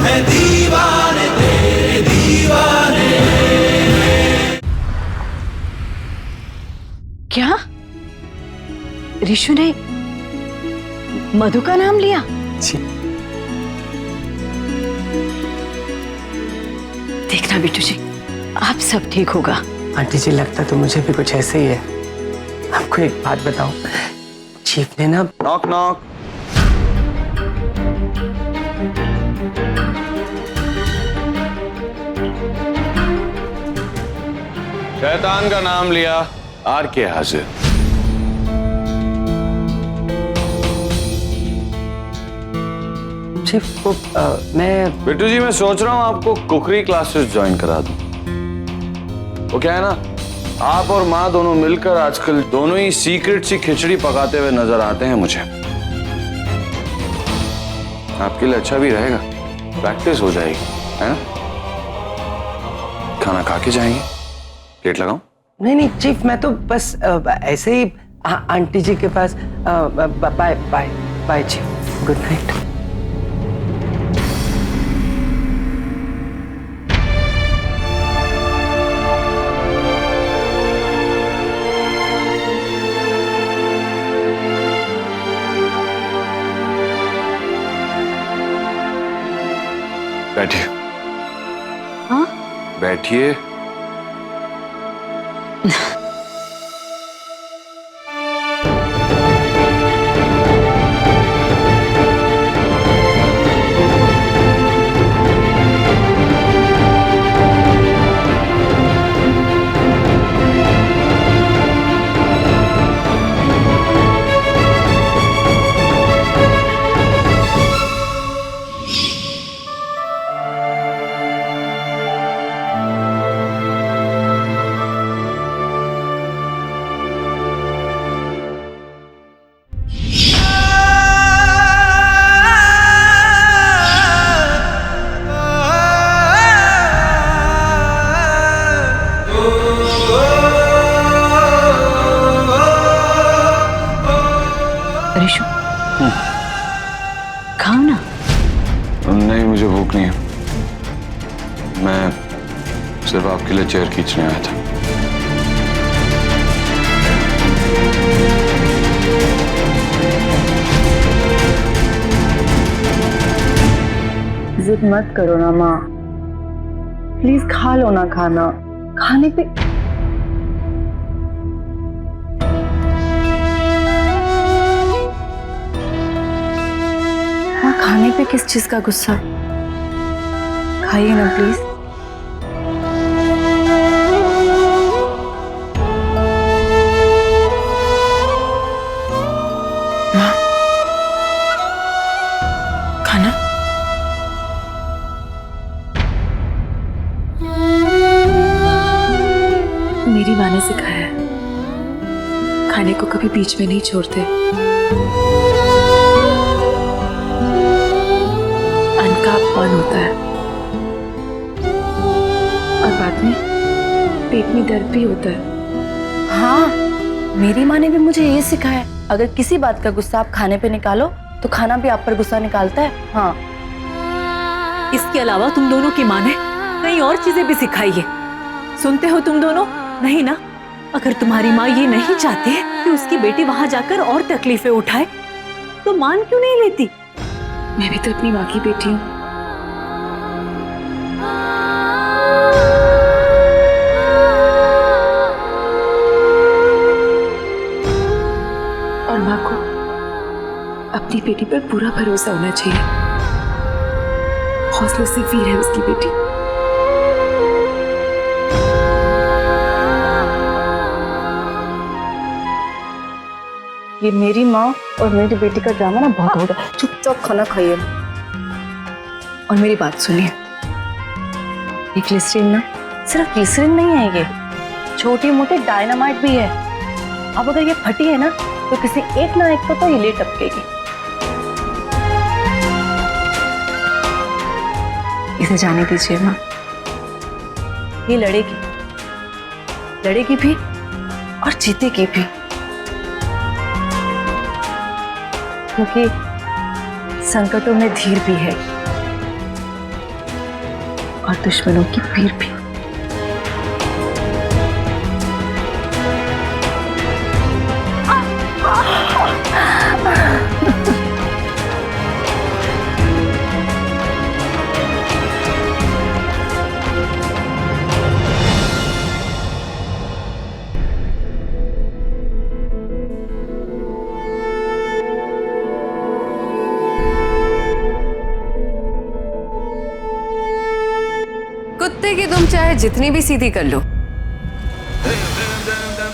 है दीवाने तेरे दीवाने। क्या ऋषु ने मधु का नाम लिया? जी। देखना बिट्टू जी, आप सब ठीक होगा। आंटी जी, लगता तो मुझे भी कुछ ऐसे ही है। आपको एक बात बताऊं, चीफ ने ना नॉक नॉक। शैतान का नाम लिया, आर के हाजिर। चीफ वो मैं बिट्टू जी, मैं सोच रहा हूं आपको कुकरी क्लासेस ज्वाइन करा दूं। वो क्या है ना, आप और माँ दोनों मिलकर आजकल दोनों ही सीक्रेट सी खिचड़ी पकाते हुए नजर आते हैं मुझे। आपके लिए अच्छा भी रहेगा, प्रैक्टिस हो जाएगी, है ना? खाना खा के जाएंगे, प्लेट लगाऊं? नहीं नहीं चीफ, मैं तो बस ऐसे ही आंटी जी के पास। Bye bye bye chief, good night. बैठिए। हाँ? बैठिए। ऋषु, खाओ ना। नहीं, मुझे भूख नहीं है। मैं सिर्फ आपके लिए चेयर खींचने आया था। जिद मत करो ना माँ, प्लीज खा लो ना खाना। खाने पे हाँ, खाने पे किस चीज का गुस्सा? खाइए ना प्लीज। माँ, खाना। मेरी माँ ने सिखाया है, खाने को कभी बीच में नहीं छोड़ते। अन्न का अपमान होता है और बाद में पेट में दर्द भी होता है। हाँ, मेरी माँ ने भी मुझे ये सिखाया है, अगर किसी बात का गुस्सा आप खाने पे निकालो तो खाना भी आप पर गुस्सा निकालता है। हाँ, इसके अलावा तुम दोनों की माँ ने कई और चीजें भी सिखाई है। सुनते हो तुम दोनों? नहीं ना? अगर तुम्हारी माँ ये नहीं चाहती कि उसकी बेटी वहां जाकर और तकलीफें उठाए तो मान क्यों नहीं लेती? मैं भी तो अपनी माँ की बेटी हूँ। और माँ को अपनी बेटी पर पूरा भरोसा होना चाहिए। हौसलों से वीर है उसकी बेटी। ये मेरी माँ और मेरी बेटी का ड्रामा ना बहुत हो गया। चुपचाप खाना खाइए और मेरी बात सुनिए। ये ग्लिसरीन ना सिर्फ ग्लिसरीन नहीं है, ये छोटी मोटी डायनामाइट भी है। अब अगर ये फटी है ना तो किसी एक ना एक को तो ये ले टपकेगी। इसे जाने दीजिए माँ, ये लड़ेगी भी और जीतेगी भी, क्योंकि संकटों में धीर भी है। और दुश्मनों की पीर भी। कुत्ते की दुम चाहे जितनी भी सीधी कर लो,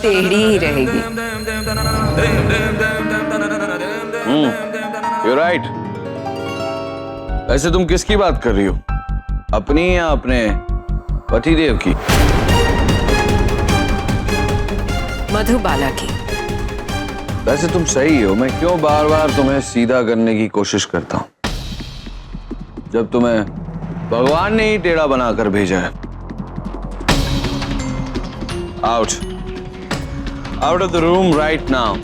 टेढ़ी ही रहेगी। You're right. वैसे तुम किसकी बात कर रही हो, अपनी या अपने पतिदेव की? मधुबाला की। वैसे तुम सही हो, मैं क्यों बार बार तुम्हें सीधा करने की कोशिश करता हूं, जब तुम्हें भगवान ने ही टेढ़ा बनाकर भेजा है। Out of the room right now.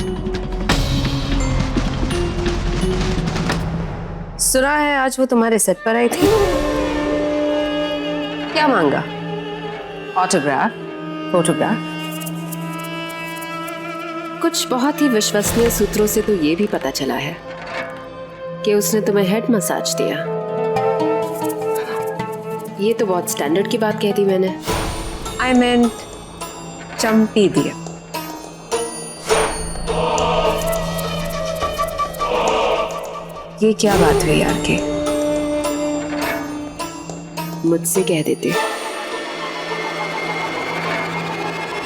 सुना है आज वो तुम्हारे सेट पर आई थी। क्या मांगा? Autograph, photograph? कुछ बहुत ही विश्वसनीय सूत्रों से तो ये भी पता चला है कि उसने तुम्हें हेड मसाज दिया। ये तो बहुत स्टैंडर्ड की बात कह दी मैंने। आई मींट चंपी दिया। ये क्या बात हुई यार के? मुझसे कह देते।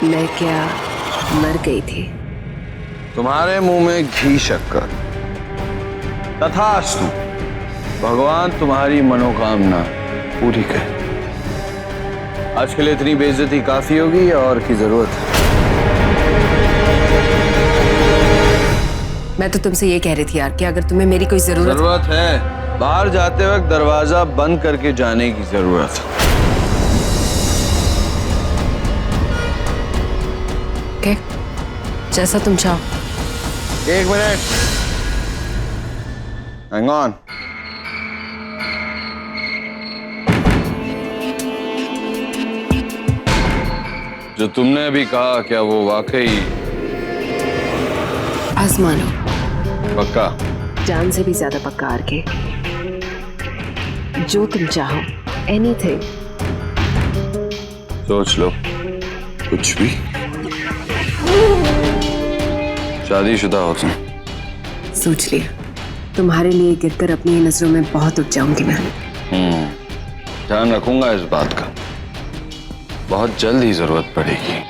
मैं क्या मर गई थी? तुम्हारे मुंह में घी शक्कर। तथास्तु, भगवान तुम्हारी मनोकामना पूरी करे। आज के लिए इतनी बेइज्जती काफी होगी या और की जरूरत है? मैं तो तुमसे ये कह रही थी यार कि अगर तुम्हें मेरी कोई जरूरत है, बाहर जाते वक्त दरवाजा बंद करके जाने की जरूरत है। ओके, जैसा तुम चाहो। एक मिनट, हैंग ऑन। जो तुमने अभी कहा, क्या वो वाकई आजमानो। पक्का? जान से भी ज्यादा पक्का आर के। जो तुम चाहो, एनीथिंग। सोच लो, कुछ भी। शादीशुदा हो तुम? सोच लिया। तुम्हारे लिए गिरकर अपनी ही नजरों में बहुत उठ जाऊंगी मैं। ध्यान रखूंगा इस बात का। बहुत जल्द ही जरूरत पड़ेगी।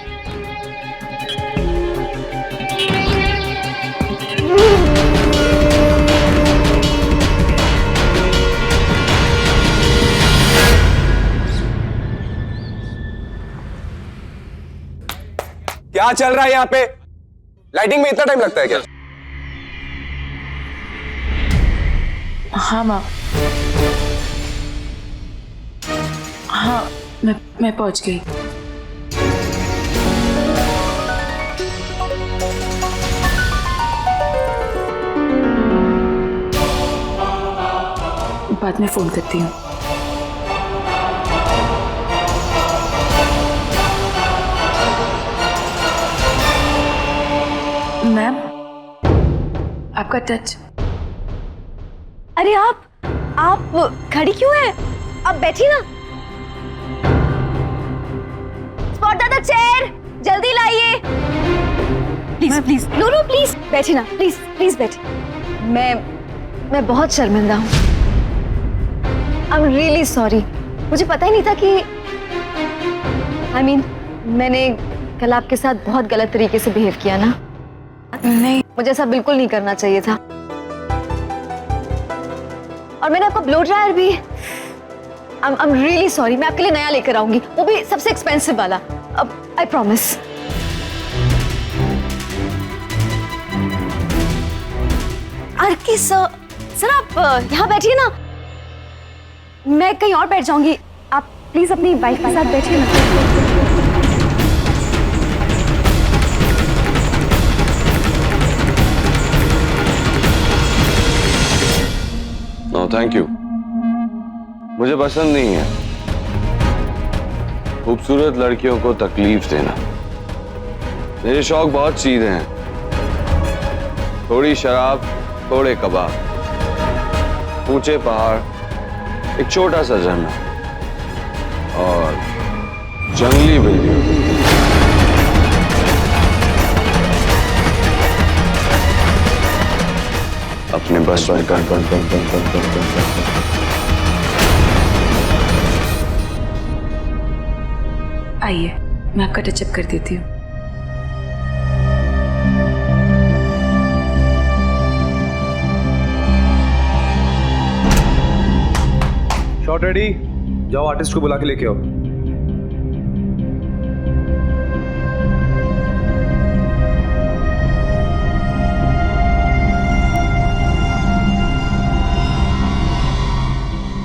क्या चल रहा है यहाँ पे? लाइटिंग में इतना टाइम लगता है क्या? हाँ माँ, हाँ मैं पहुंच गई। बाद में फोन करती हूँ। मैम, आपका टच। अरे आप खड़ी क्यों हैं? आप बैठी ना। स्पॉट द चेयर, जल्दी लाइए। प्लीज प्लीज, नो प्लीज बैठे ना, प्लीज प्लीज बैठे। मैं बहुत शर्मिंदा हूँ। I am really sorry. मुझे पता ही नहीं था कि मैंने कल आपके साथ बहुत गलत तरीके से बिहेव किया ना। नहीं, मुझे ऐसा बिल्कुल नहीं करना चाहिए था। और मैंने आपका ब्लो ड्रायर भी। I am really sorry. मैं आपके लिए नया लेकर आऊंगी, वो भी सबसे एक्सपेंसिव वाला। अब आई प्रॉमिस। आरके सर आप यहाँ बैठिए ना, मैं कहीं और बैठ जाऊंगी। आप प्लीज अपनी वाइफ के साथ बैठिए ना। नो थैंक यू, मुझे पसंद नहीं है। खूबसूरत लड़कियों को तकलीफ देना। मेरे शौक बहुत सीधे हैं, थोड़ी शराब, थोड़े कबाब, ऊंचे पहाड़, एक छोटा सा झरना और जंगली बिल्लियां। अपने बस में आइए, मैं आपका टचअप कर देती हूँ। शॉट रेडी, जाओ आर्टिस्ट को बुला के लेके आओ।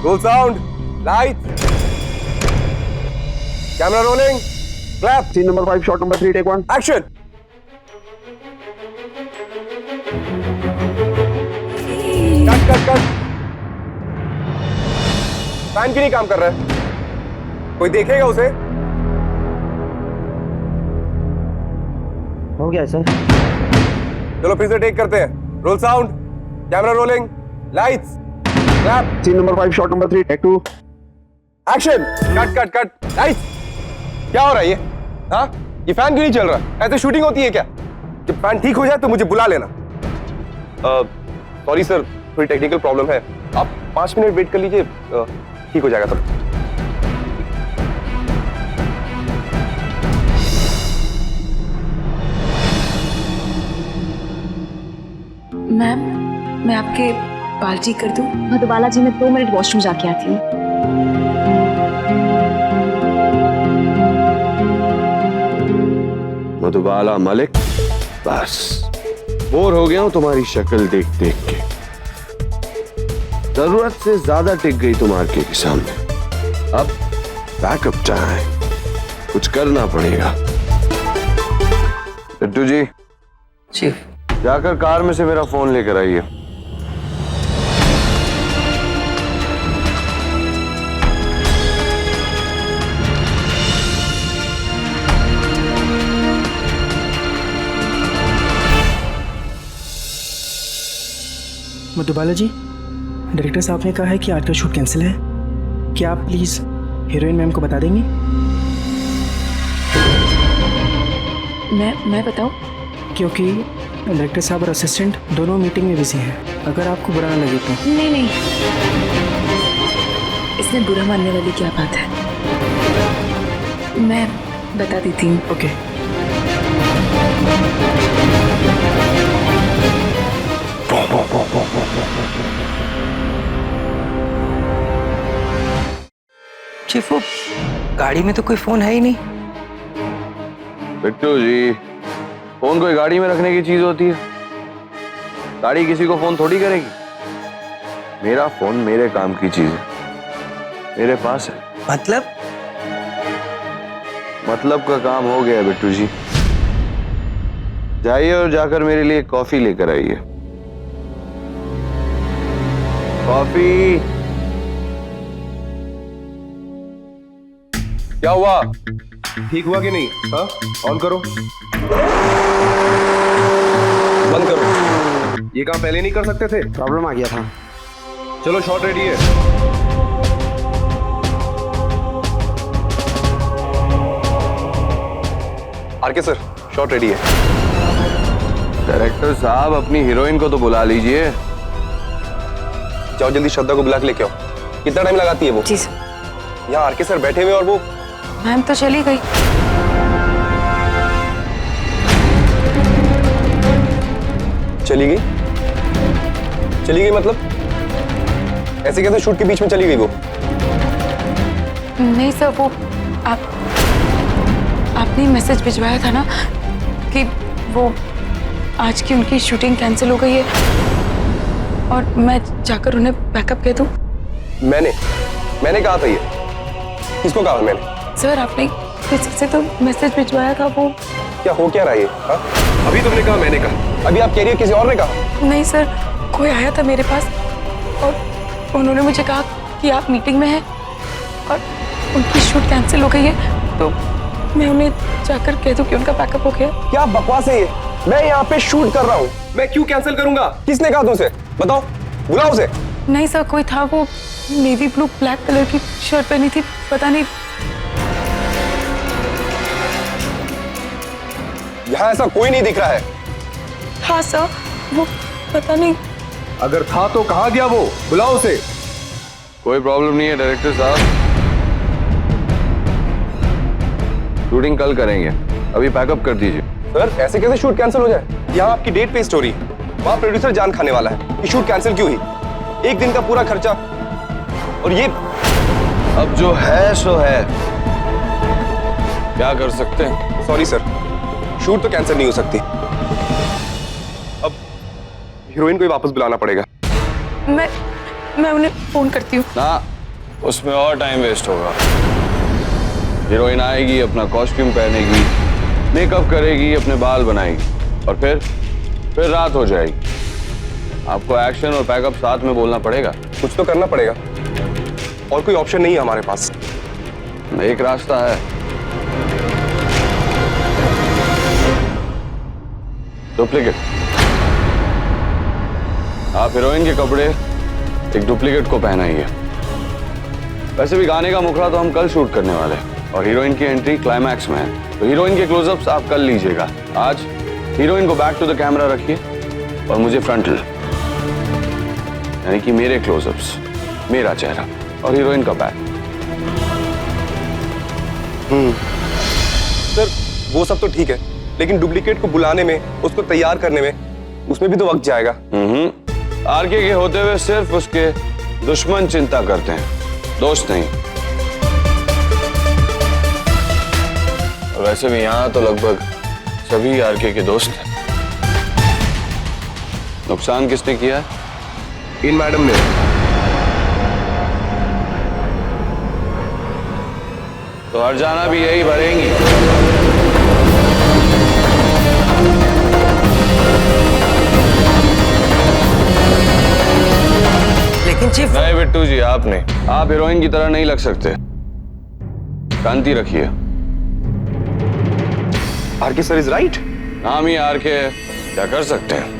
Roll sound, light, camera rolling, clap. Scene number 5 shot number 3 take 1 action. Cut cut cut. Fan क्यों नहीं काम कर रहा है? कोई देखेगा उसे? हो गया सर। चलो फिर से टेक करते हैं। Roll sound, camera rolling, lights, clap. Scene number 5 shot number 3 take 2 action. Cut cut cut. Lights. क्या हो रहा है ये? हाँ, ये फैन क्यों नहीं चल रहा? ऐसे शूटिंग होती है क्या? जब फैन ठीक हो जाए तो मुझे बुला लेना। सॉरी सर, थोड़ी टेक्निकल प्रॉब्लम है, आप 5 मिनट वेट कर लीजिए, ठीक हो जाएगा सब। मैम, मैं आपके बाल ठीक कर दूं? मधुबाला जी, मैं 2 मिनट वॉशरूम जाके आती हूँ। मधुबाला मलिक, बस बोर हो गया हूं तुम्हारी शक्ल देख देख के। जरूरत से ज्यादा टिक गई तुम्हारे के सामने। अब बैकअप टाइम, कुछ करना पड़ेगा। बिट्टू जी, चीफ, जाकर कार में से मेरा फोन लेकर आइए। मधुबाला जी, डायरेक्टर साहब ने कहा है कि आज का शूट कैंसिल है। क्या आप प्लीज हीरोइन मैम को बता देंगी? मैं बताऊं? क्योंकि डायरेक्टर साहब और असिस्टेंट दोनों मीटिंग में बिजी हैं। अगर आपको बुरा ना लगे तो। नहीं, इसमें बुरा मानने वाली क्या बात है? मैं बता देती हूँ। ओके। चीफ, वो गाड़ी में तो कोई फोन है ही नहीं। बिट्टू जी, फोन कोई गाड़ी में रखने की चीज होती है? गाड़ी किसी को फोन थोड़ी करेगी। मेरा फोन मेरे काम की चीज है, मेरे पास है। मतलब का काम हो गया बिट्टू जी। जाइए और जाकर मेरे लिए कॉफी लेकर आइए। कॉफी। क्या हुआ? ठीक हुआ कि नहीं? हाँ, ऑन करो, बंद करो। ये काम पहले नहीं कर सकते थे? प्रॉब्लम आ गया था। चलो शॉट रेडी है। आरके सर, शॉट रेडी है। डायरेक्टर साहब, अपनी हीरोइन को तो बुला लीजिए। जाओ जल्दी श्रद्धा को बुला के लेके आओ। कितना टाइम लगाती है वो? जी सर। यहाँ आरके सर बैठे हुए और वो मैम तो चली गई। चली गई? चली गई मतलब? ऐसे कैसे शूट के बीच में चली गई वो? नहीं सर, वो आपने मैसेज भिजवाया था ना कि वो आज की उनकी शूटिंग कैंसिल हो गई है और मैं जाकर उन्हें बैकअप कह दूं। मैंने कहा था ये? किसको कहा मैंने? सर, आपने किसी से तो मैसेज भिजवाया था। वो क्या हो क्या रहा है ये? हाँ? अभी तुमने कहा मैंने कहा, अभी आप कह रही है किसी और ने कहा? नहीं सर, कोई आया था मेरे पास और उन्होंने मुझे कहा कि आप मीटिंग में हैं और उनकी शूट कैंसिल हो गई है तो मैं उन्हें जाकर कह दूं कि उनका पैकअप हो गया। क्या बकवास है ये? मैं यहाँ पे शूट कर रहा हूँ, मैं क्यों कैंसिल करूंगा? किसने कहा तुमसे? बताओ, बुलाओ उसे। नहीं सर, कोई था, वो नेवी ब्लू ब्लैक कलर की शर्ट पहनी थी, पता नहीं। यहाँ ऐसा कोई नहीं दिख रहा है। हाँ सर, वो पता नहीं। अगर था तो कहाँ गया वो? बुलाओ उसे। कोई प्रॉब्लम नहीं है डायरेक्टर साहब, शूटिंग कल करेंगे, अभी पैकअप कर दीजिए। सर ऐसे कैसे शूट कैंसिल हो जाए? यहाँ आपकी डेट पे स्टोरी है, वहाँ प्रोड्यूसर जान खाने वाला है कि शूट कैंसिल क्यों हुई। एक दिन का पूरा खर्चा, और ये अब जो है सो है, क्या कर सकते हैं। सॉरी सर, शूट तो कैंसिल नहीं हो सकती। अब हीरोइन को ही वापस बुलाना पड़ेगा। मैं उन्हें फोन करती हूँ ना, उसमें और टाइम वेस्ट होगा। हीरोइन आएगी, अपना कॉस्ट्यूम पहनेगी, मेकअप करेगी, अपने बाल बनाएगी, और फिर रात हो जाएगी। आपको एक्शन और पैकअप साथ में बोलना पड़ेगा। कुछ तो करना पड़ेगा, और कोई ऑप्शन नहीं है हमारे पास। एक रास्ता है, डुप्लीकेट। आप हीरोइन के कपड़े एक डुप्लीकेट को पहनाइए। वैसे भी गाने का मुखड़ा तो हम कल शूट करने वाले हैं, और हीरोइन की एंट्री क्लाइमैक्स में है, तो हीरोइन के क्लोजअप्स आप कल लीजिएगा। आज हीरोइन को बैक टू द कैमरा रखिए और मुझे फ्रंटल, यानी कि मेरे क्लोजअप्स, मेरा चेहरा और हीरोइन का बैक। सर वो सब तो ठीक है, लेकिन डुप्लीकेट को बुलाने में, उसको तैयार करने में, उसमें भी तो वक्त जाएगा। आरके के होते हुए सिर्फ उसके दुश्मन चिंता करते हैं, दोस्त नहीं। और वैसे भी यहाँ तो लगभग सभी आरके के दोस्त हैं। नुकसान किसने किया है? इन मैडम ने। तो हर्जाना भी यही भरेंगी। लेकिन चीफ, नहीं बिट्टू जी, आप हीरोइन की तरह नहीं लग सकते। शांति रखिए। R K sir is right. नाम ही आरके, क्या कर सकते हैं।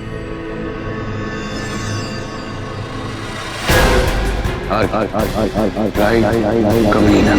कमीना।